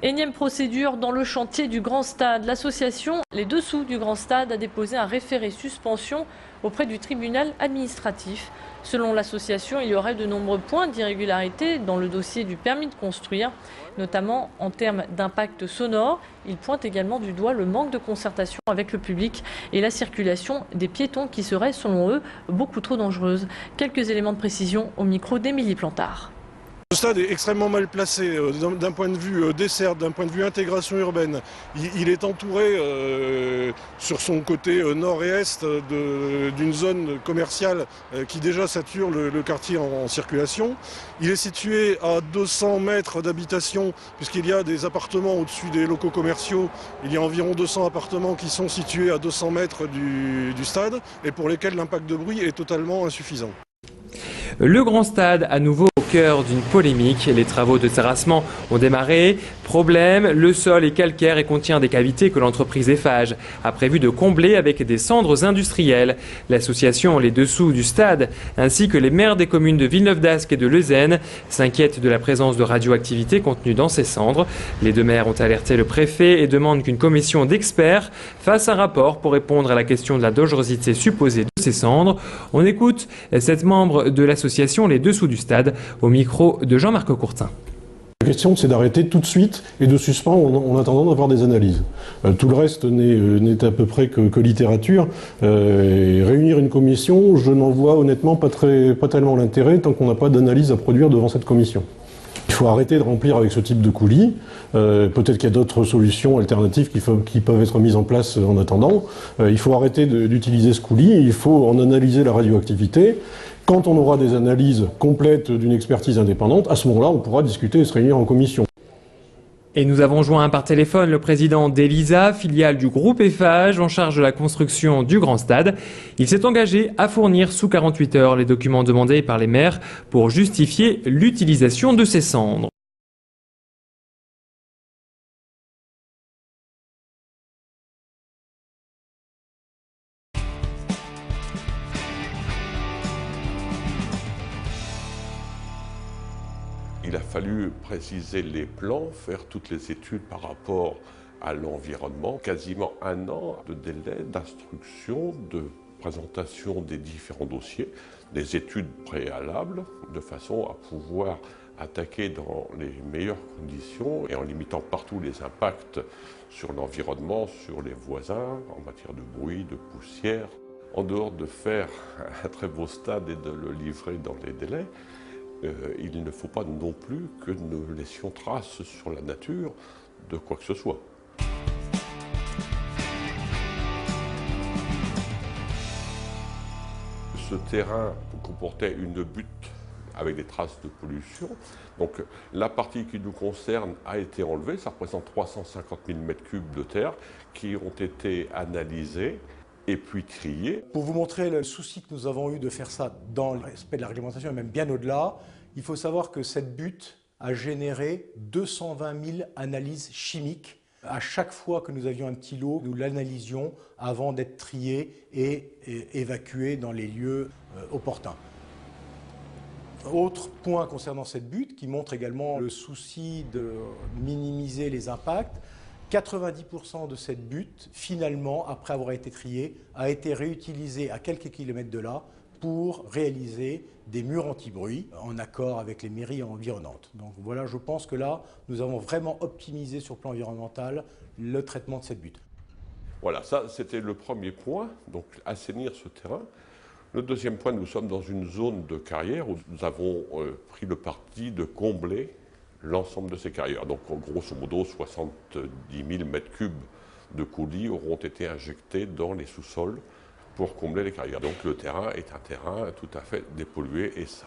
Énième procédure dans le chantier du Grand Stade. L'association Les Dessous du Grand Stade a déposé un référé suspension auprès du tribunal administratif. Selon l'association, il y aurait de nombreux points d'irrégularité dans le dossier du permis de construire, notamment en termes d'impact sonore. Il pointe également du doigt le manque de concertation avec le public et la circulation des piétons qui serait, selon eux, beaucoup trop dangereuse. Quelques éléments de précision au micro d'Émilie Plantard. Le stade est extrêmement mal placé d'un point de vue desserte, d'un point de vue intégration urbaine. Il est entouré sur son côté nord et est d'une zone commerciale qui déjà sature le quartier en circulation. Il est situé à 200 mètres d'habitation puisqu'il y a des appartements au-dessus des locaux commerciaux. Il y a environ 200 appartements qui sont situés à 200 mètres du stade et pour lesquels l'impact de bruit est totalement insuffisant. Le Grand Stade, à nouveau au cœur d'une polémique. Les travaux de terrassement ont démarré. Problème, le sol est calcaire et contient des cavités que l'entreprise Eiffage a prévu de combler avec des cendres industrielles. L'association Les Dessous du Stade, ainsi que les maires des communes de Villeneuve-d'Ascq et de Leuzen, s'inquiètent de la présence de radioactivité contenue dans ces cendres. Les deux maires ont alerté le préfet et demandent qu'une commission d'experts fasse un rapport pour répondre à la question de la dangerosité supposée de ces cendres. On écoute cette membre de l'association Les Dessous du Stade au micro de Jean-Marc Courtin. La question, c'est d'arrêter tout de suite et de suspendre en attendant d'avoir des analyses. Tout le reste n'est à peu près que littérature. Réunir une commission, je n'en vois honnêtement pas tellement l'intérêt tant qu'on n'a pas d'analyse à produire devant cette commission. Il faut arrêter de remplir avec ce type de coulis. Peut-être qu'il y a d'autres solutions alternatives qui peuvent être mises en place en attendant. Il faut arrêter d'utiliser ce coulis. Il faut en analyser la radioactivité. Quand on aura des analyses complètes d'une expertise indépendante, à ce moment-là, on pourra discuter et se réunir en commission. Et nous avons joint par téléphone le président d'Elisa, filiale du groupe Eiffage, en charge de la construction du Grand Stade. Il s'est engagé à fournir sous 48 heures les documents demandés par les maires pour justifier l'utilisation de ces cendres. Il a fallu préciser les plans, faire toutes les études par rapport à l'environnement. Quasiment 1 an de délai d'instruction, de présentation des différents dossiers, des études préalables, de façon à pouvoir attaquer dans les meilleures conditions et en limitant partout les impacts sur l'environnement, sur les voisins, en matière de bruit, de poussière. En dehors de faire un très beau stade et de le livrer dans les délais, il ne faut pas non plus que nous laissions trace sur la nature de quoi que ce soit. Ce terrain comportait une butte avec des traces de pollution. Donc la partie qui nous concerne a été enlevée. Ça représente 350 000 m3 de terre qui ont été analysés et puis triés. Pour vous montrer le souci que nous avons eu de faire ça dans le respect de la réglementation et même bien au-delà, il faut savoir que cette butte a généré 220 000 analyses chimiques. À chaque fois que nous avions un petit lot, nous l'analysions avant d'être trié et évacué dans les lieux opportuns. Autre point concernant cette butte qui montre également le souci de minimiser les impacts, 90% de cette butte, finalement, après avoir été triée, a été réutilisée à quelques kilomètres de là pour réaliser des murs anti-bruit en accord avec les mairies environnantes. Donc voilà, je pense que là, nous avons vraiment optimisé sur le plan environnemental le traitement de cette butte. Voilà, ça c'était le premier point, donc assainir ce terrain. Le deuxième point, nous sommes dans une zone de carrière où nous avons pris le parti de combler l'ensemble de ces carrières. Donc grosso modo, 70 000 m3 de coulis auront été injectés dans les sous-sols pour combler les carrières. Donc le terrain est un terrain tout à fait dépollué et sain.